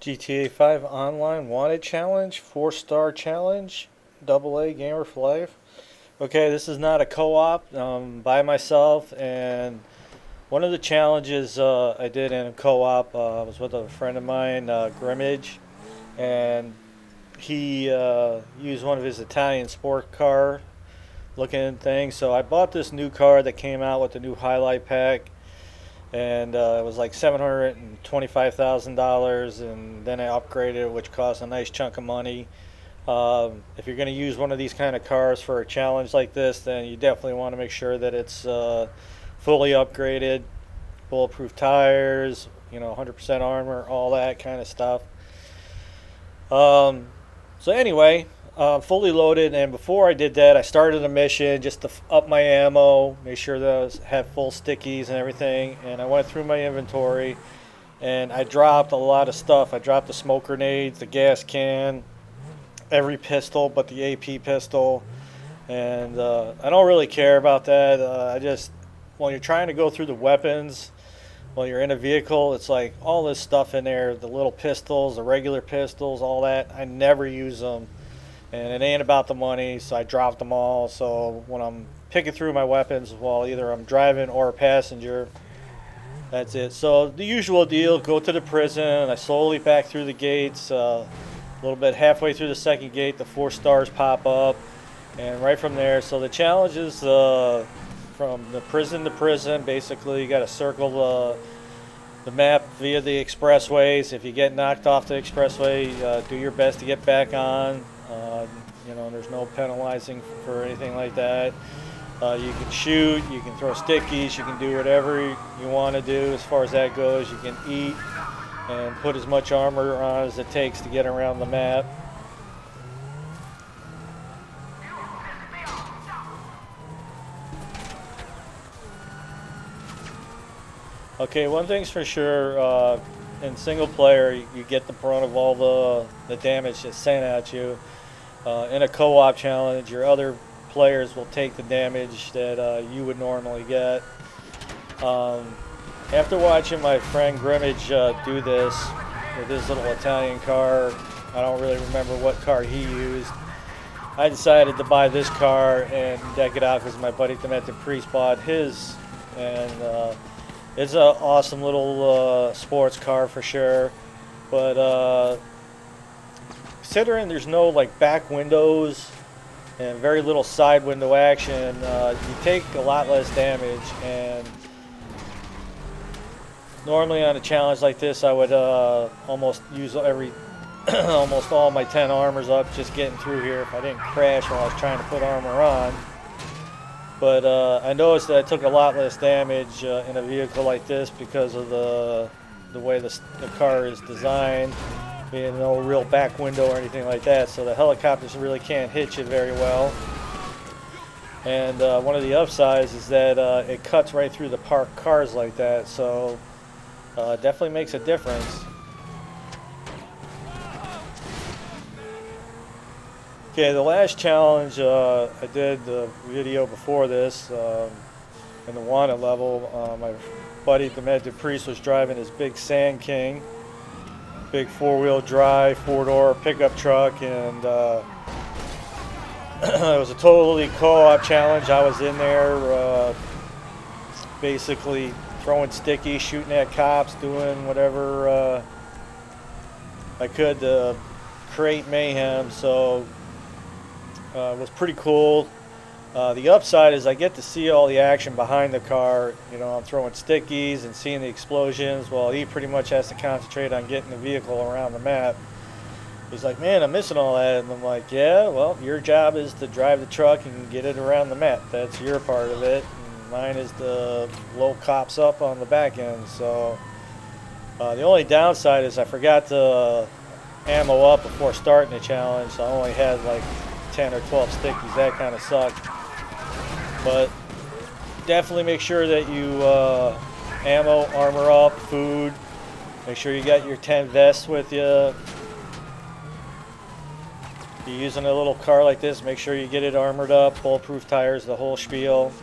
GTA 5 Online Wanted Challenge, 4-star challenge, AA Gamer for Life. Okay, this is not a co-op. By myself, and one of the challenges I did in a co-op was with a friend of mine, Grimmage, and he used one of his Italian sport car looking things. So I bought this new car that came out with the new highlight pack, and it was like $725,000, and then I upgraded it, which cost a nice chunk of money. If you're going to use one of these kind of cars for a challenge like this, then you definitely want to make sure that it's fully upgraded, bulletproof tires, 100% armor, all that kind of stuff. Um, so anyway, fully loaded, and before I did that, I started a mission just to up my ammo, make sure that I had full stickies and everything, and I went through my inventory, and I dropped a lot of stuff. I dropped the smoke grenades, the gas can, every pistol but the AP pistol, and I don't really care about that. I just, when you're trying to go through the weapons, while you're in a vehicle, it's like all this stuff in there, the little pistols, the regular pistols, all that. I never use them, and it ain't about the money, so I dropped them all. So when I'm picking through my weapons while either I'm driving or a passenger, that's it. So the usual deal, go to the prison. I slowly back through the gates. A little bit halfway through the second gate, the 4 stars pop up, and right from there. So the challenge is from the prison to prison. Basically, you got to circle the map via the expressways. If you get knocked off the expressway, do your best to get back on. There's no penalizing for anything like that. You can shoot, you can throw stickies, you can do whatever you want to do as far as that goes. You can eat and put as much armor on as it takes to get around the map. Okay, one thing's for sure, in single player, you get the brunt of all the damage that's sent at you. In a co-op challenge, your other players will take the damage that you would normally get. Um, After watching my friend Grimmage do this with his little Italian car, I don't really remember what car he used. I decided to buy this car and deck it out because my buddy Demented Priest bought his, and it's an awesome little sports car for sure. But considering there's no like back windows and very little side window action, you take a lot less damage. And normally on a challenge like this, I would almost use almost all my 10 armors up just getting through here if I didn't crash while I was trying to put armor on. But I noticed that I took a lot less damage in a vehicle like this because of the way the car is designed, being no real back window or anything like that. So the helicopters really can't hit you very well. And one of the upsides is that it cuts right through the parked cars like that. So definitely makes a difference. Okay, the last challenge I did the video before this in the wanted level. My buddy Demented Priest was driving his big Sand King, big 4-wheel drive, 4-door pickup truck, and it was a totally co-op challenge. I was in there basically throwing stickies, shooting at cops, doing whatever I could to create mayhem. So it was pretty cool. The upside is I get to see all the action behind the car. I'm throwing stickies and seeing the explosions while he pretty much has to concentrate on getting the vehicle around the map. He's like, man, I'm missing all that. And I'm like, yeah, well, your job is to drive the truck and get it around the map. That's your part of it. And mine is to blow cops up on the back end. So the only downside is I forgot to ammo up before starting the challenge. So I only had like 10 or 12 stickies. That kind of sucked. But definitely make sure that you ammo, armor up, food. Make sure you got your 10 vests with you. If you're using a little car like this, make sure you get it armored up, bulletproof tires, the whole spiel.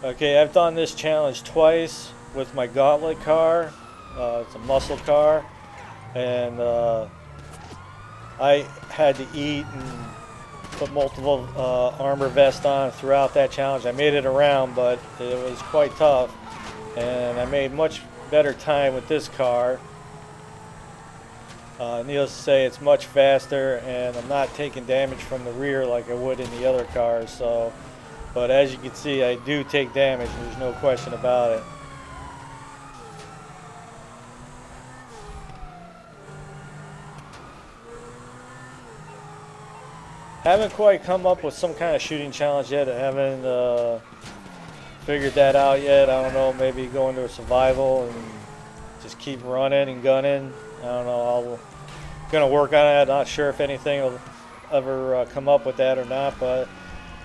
Okay, I've done this challenge twice with my Gauntlet car. It's a muscle car, and I had to eat and put multiple armor vests on throughout that challenge. I made it around, but it was quite tough, and I made much better time with this car. Needless to say, it's much faster, and I'm not taking damage from the rear like I would in the other cars. So, but as you can see, I do take damage. There's no question about it. Haven't quite come up with some kind of shooting challenge yet. I haven't figured that out yet. I don't know, maybe go into a survival and just keep running and gunning. I don't know. I'm gonna work on it. Not sure if anything will ever come up with that or not, but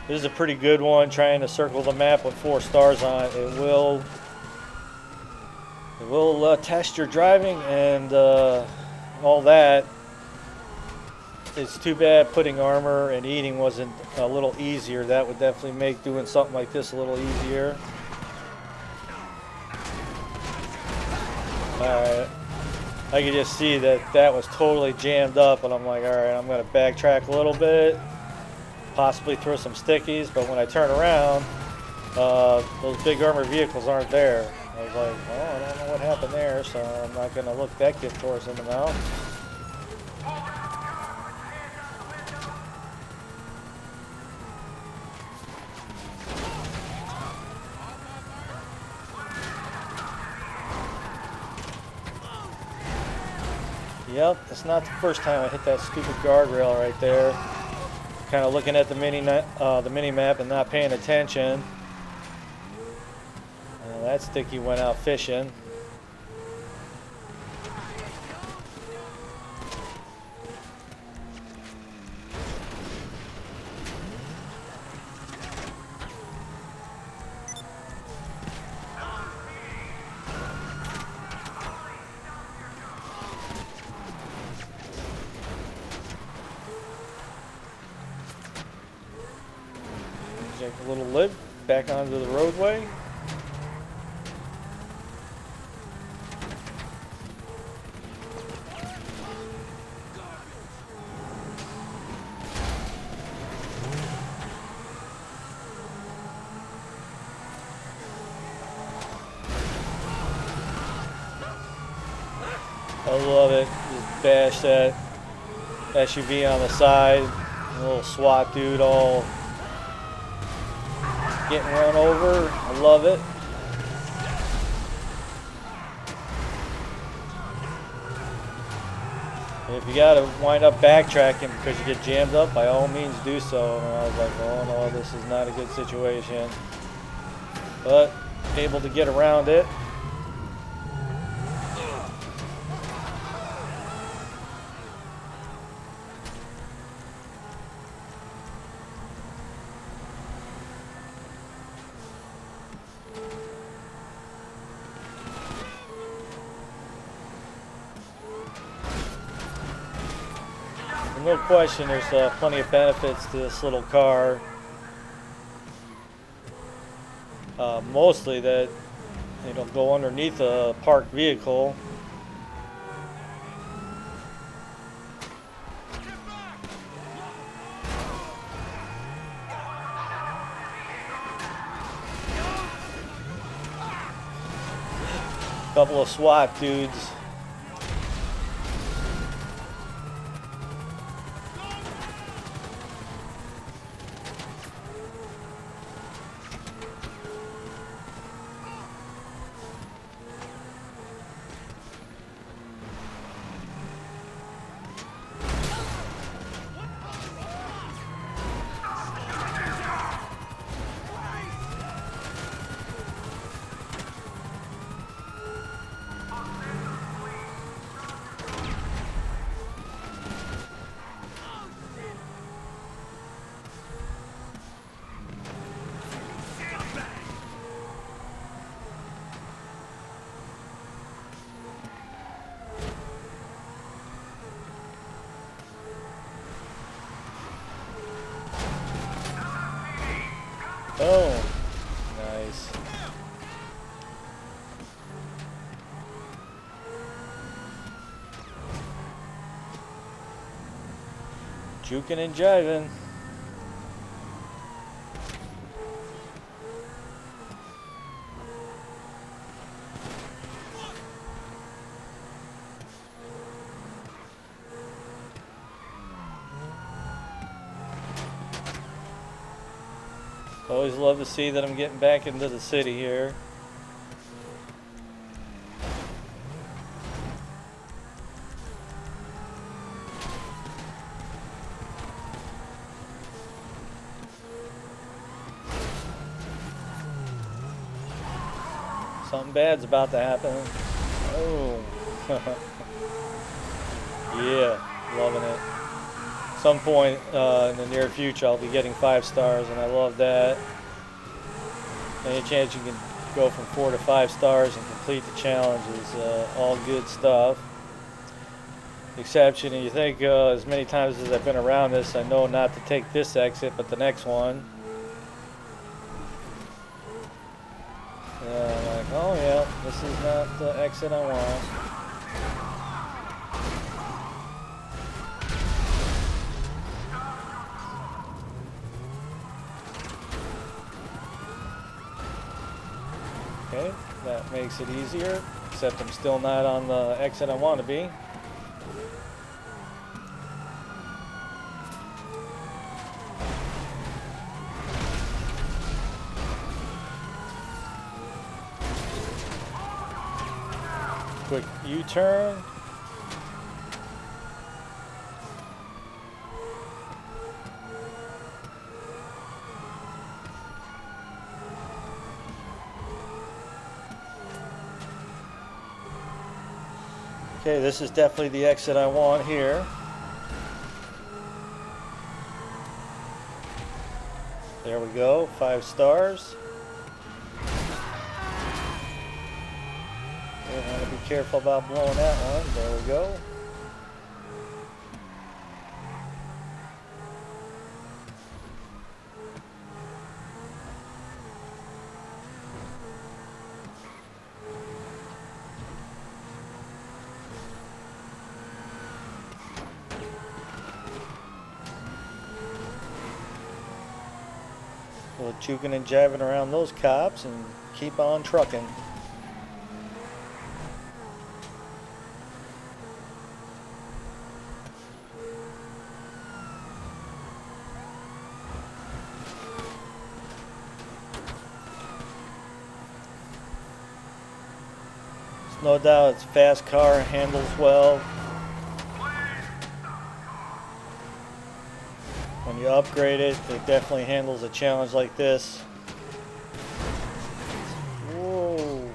this is a pretty good one. Trying to circle the map with 4 stars on it. It will test your driving and all that. It's too bad putting armor and eating wasn't a little easier. That would definitely make doing something like this a little easier. Alright. I could just see that that was totally jammed up, and I'm like, alright, I'm going to backtrack a little bit, possibly throw some stickies, but when I turn around, those big armored vehicles aren't there. I was like, oh, I don't know what happened there, so I'm not going to look that gift horse in the mouth. Yep, it's not the first time I hit that stupid guardrail right there. Kind of looking at the mini map and not paying attention. That sticky went out fishing. Take a little lip back onto the roadway. I love it. Just bash that SUV on the side. A little SWAT dude all getting run over. I love it. And if you gotta wind up backtracking because you get jammed up, by all means do so. And I was like, oh no, this is not a good situation. But able to get around it. No question, there's plenty of benefits to this little car. Mostly that it'll go underneath a parked vehicle. Couple of SWAT dudes. Nice. Juking and jiving. Always love to see that I'm getting back into the city here. Something bad's about to happen. Oh. Yeah, loving it. Some point in the near future I'll be getting 5 stars, and I love that. Any chance you can go from 4 to 5 stars and complete the challenge is all good stuff. Exception, and you think as many times as I've been around this, I know not to take this exit but the next one. I'm like, oh yeah, this is not the exit I want. Okay, that makes it easier, except I'm still not on the exit I want to be. Quick U-turn. Okay, this is definitely the exit I want here. There we go, 5 stars. I want to be careful about blowing that one. There we go. A little juking and jiving around those cops and keep on trucking. No doubt it's a fast car, handles well. When you upgrade it, it definitely handles a challenge like this. Whoa.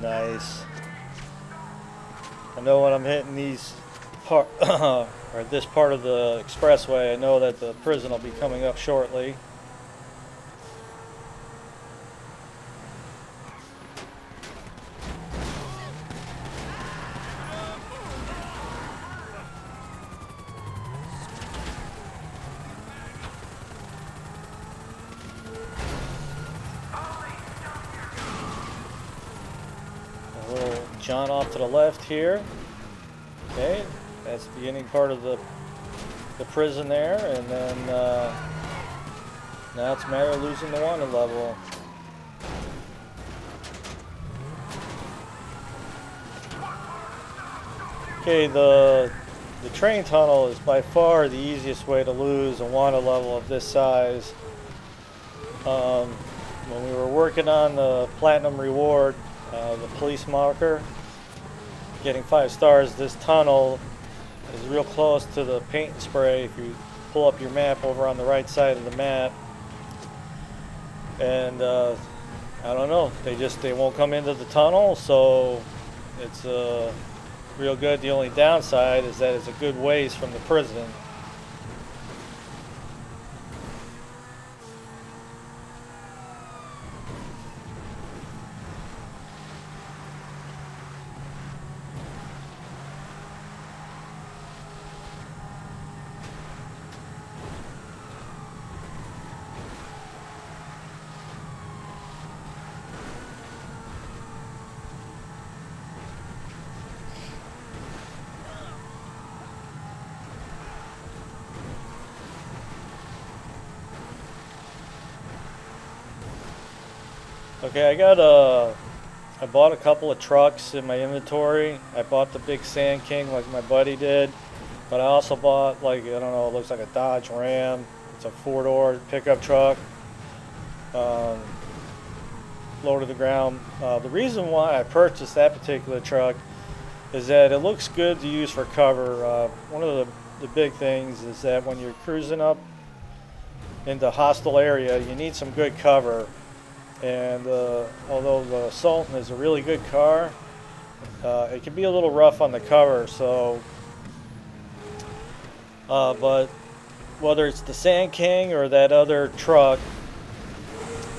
Nice. I know when I'm hitting these part or this part of the expressway, I know that the prison will be coming up shortly. A little John off to the left here. Okay, that's the beginning part of the prison there, and then now it's a matter of losing the wanted level. Okay, the train tunnel is by far the easiest way to lose a wanted level of this size. When we were working on the platinum reward, the police marker, getting 5 stars, this tunnel is real close to the paint and spray. If you pull up your map over on the right side of the map, and I don't know, they won't come into the tunnel, so it's real good. The only downside is that it's a good ways from the prison. Okay, I bought a couple of trucks in my inventory. I bought the big Sand King like my buddy did, but I also bought, like, I don't know, it looks like a Dodge Ram. It's a four-door pickup truck, um, low to the ground. The reason why I purchased that particular truck is that it looks good to use for cover. One of the big things is that when you're cruising up into hostile area, you need some good cover. And although the Sultan is a really good car, it can be a little rough on the cover. So, but whether it's the Sand King or that other truck,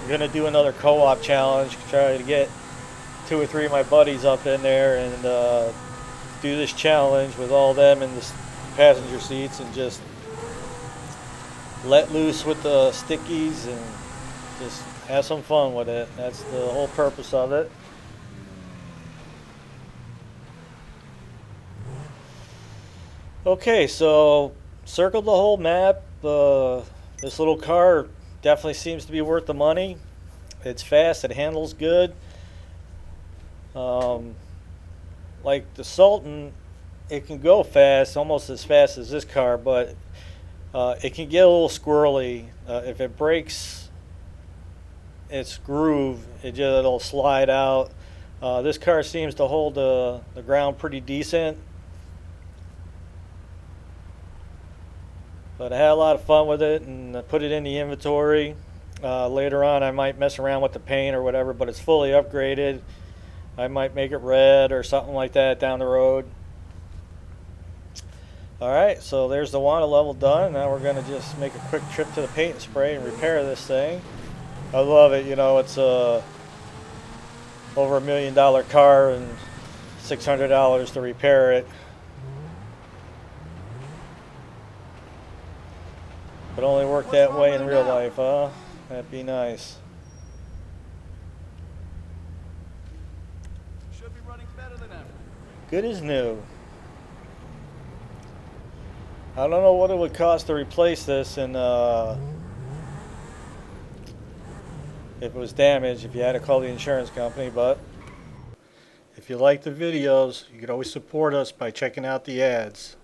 I'm gonna do another co-op challenge. Try to get 2 or 3 of my buddies up in there and do this challenge with all them in the passenger seats and just let loose with the stickies and just have some fun with it. That's the whole purpose of it. Okay, so circled the whole map. This little car definitely seems to be worth the money. It's fast, it handles good. Like the Sultan, it can go fast, almost as fast as this car, but it can get a little squirrely. If it breaks its groove, it'll slide out. This car seems to hold the ground pretty decent. But I had a lot of fun with it and I put it in the inventory. Later on I might mess around with the paint or whatever, but it's fully upgraded. I might make it red or something like that down the road. Alright, so there's the water level done. Now we're going to just make a quick trip to the paint and spray and repair this thing. I love it, you know, it's a over $1 million car and $600 to repair it. But only work that way in real life, huh? That'd be nice. Should be running better than ever. Good as new. I don't know what it would cost to replace this and if it was damaged, if you had to call the insurance company, but if you like the videos, you can always support us by checking out the ads.